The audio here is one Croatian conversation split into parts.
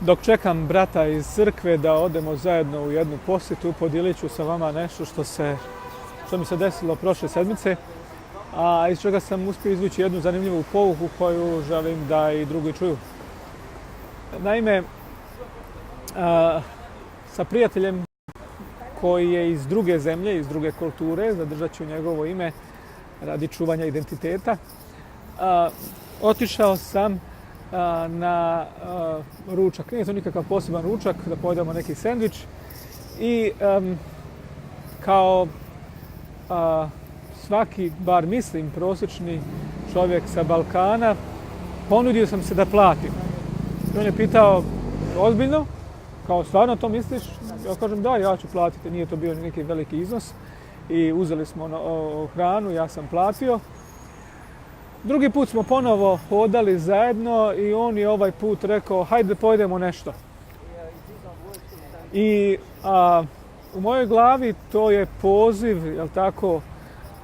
Dok čekam brata iz crkve da odemo zajedno u jednu posjetu, podijelit ću sa vama nešto što mi se desilo prošle sedmice, a iz čega sam uspio izvući jednu zanimljivu pouku koju želim da i drugi čuju. Naime, sa prijateljem koji je iz druge zemlje, iz druge kulture, zadržat ću njegovo ime radi čuvanja identiteta, otišao sam na ručak. Nije to nikakav poseban ručak, da pojedemo neki sendvič i kao svaki, bar mislim, prosječni čovjek sa Balkana, ponudio sam se da platim. I on je pitao, ozbiljno? Kao stvarno to misliš? Ja kažem da, ja ću platiti, nije to bio neki veliki iznos. I uzeli smo hranu, ja sam platio. Drugi put smo ponovo hodali zajedno i on je ovaj put rekao, hajde pojedemo nešto. I u mojoj glavi to je poziv, jel tako,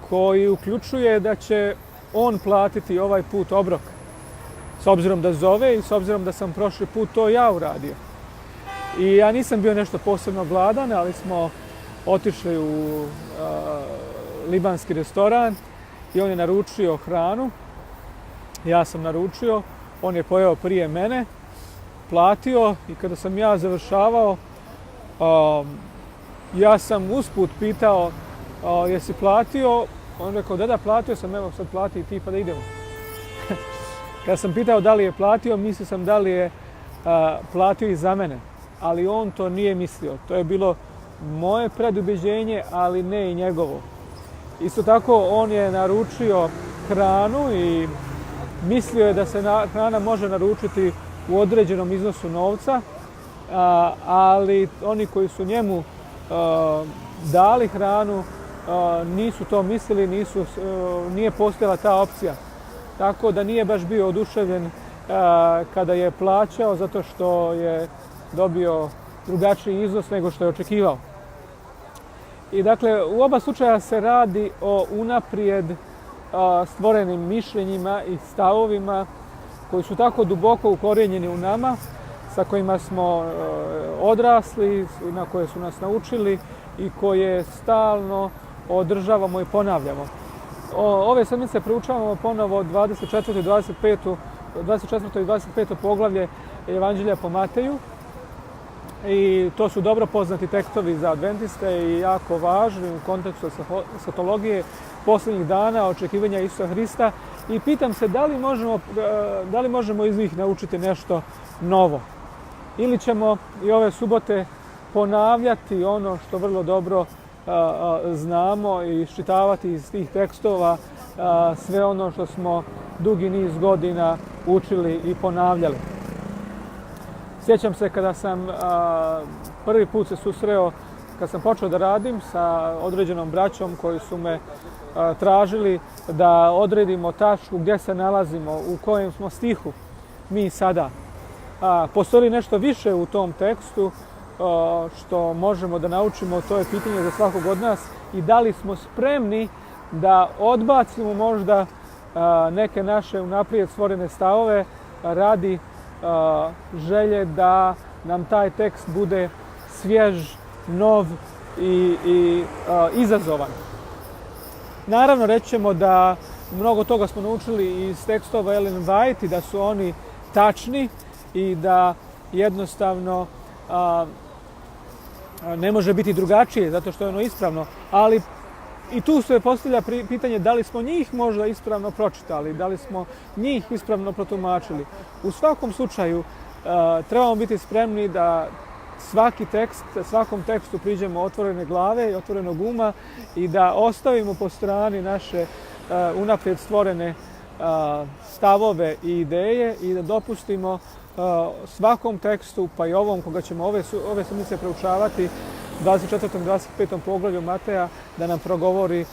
koji uključuje da će on platiti ovaj put obrok. S obzirom da zove i s obzirom da sam prošli put to ja uradio. I ja nisam bio nešto posebno gladan, ali smo otišli u libanski restoran i on je naručio hranu. Ja sam naručio, on je pojeo prije mene, platio i kada sam ja završavao, ja sam usput pitao jesi platio? On rekao da, platio sam, evo sad plati i ti pa da idemo. Kada sam pitao da li je platio, mislio sam da li je platio i za mene. Ali on to nije mislio. To je bilo moje predubeđenje, ali ne i njegovo. Isto tako on je naručio hranu i mislio je da se hrana može naručiti u određenom iznosu novca, ali oni koji su njemu dali hranu nisu to mislili, nije postojala ta opcija. Tako da nije baš bio oduševljen kada je plaćao zato što je dobio drugačiji iznos nego što je očekivao. I dakle, u oba slučaja se radi o unaprijed stvorenim mišljenjima i stavovima koji su tako duboko ukorijenjeni u nama, sa kojima smo odrasli, na koje su nas naučili i koje stalno održavamo i ponavljamo. Ove sedmice proučavamo ponovo 24. i 25. poglavlje Evanđelja po Mateju. I to su dobro poznati tekstovi za adventiste i jako važni u kontekstu eshatologije posljednjih dana, očekivanja Isusa Hrista. I pitam se da li možemo iz njih naučiti nešto novo. Ili ćemo i ove subote ponavljati ono što vrlo dobro znamo i iščitavati iz tih tekstova sve ono što smo dugi niz godina učili i ponavljali. Sjećam se kada sam prvi put se susreo, kad sam počeo da radim sa određenom braćom koji su me tražili da odredimo tačku gdje se nalazimo, u kojem smo stihu mi sada. Postoji nešto više u tom tekstu što možemo da naučimo, to je pitanje za svakog od nas i da li smo spremni da odbacimo možda neke naše unaprijed stvorene stavove radi želje da nam taj tekst bude svjež, nov i izazovan. Naravno, reći ćemo da mnogo toga smo naučili iz tekstova Ellen White i da su oni tačni i da jednostavno ne može biti drugačije zato što je ono ispravno, ali i tu se postavlja pitanje da li smo njih možda ispravno pročitali, da li smo njih ispravno protumačili. U svakom slučaju trebamo biti spremni da svakom tekstu priđemo otvorene glave i otvorenog uma i da ostavimo po strani naše unaprijed stvorene stavove i ideje i da dopustimo svakom tekstu, pa i ovom koga ćemo ove sedmice proučavati, 24. i 25. poglavlju Mateja, da nam progovori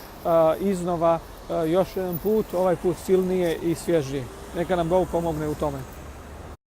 iznova još jedan put, ovaj put silnije i svježije. Neka nam Bog pomogne u tome.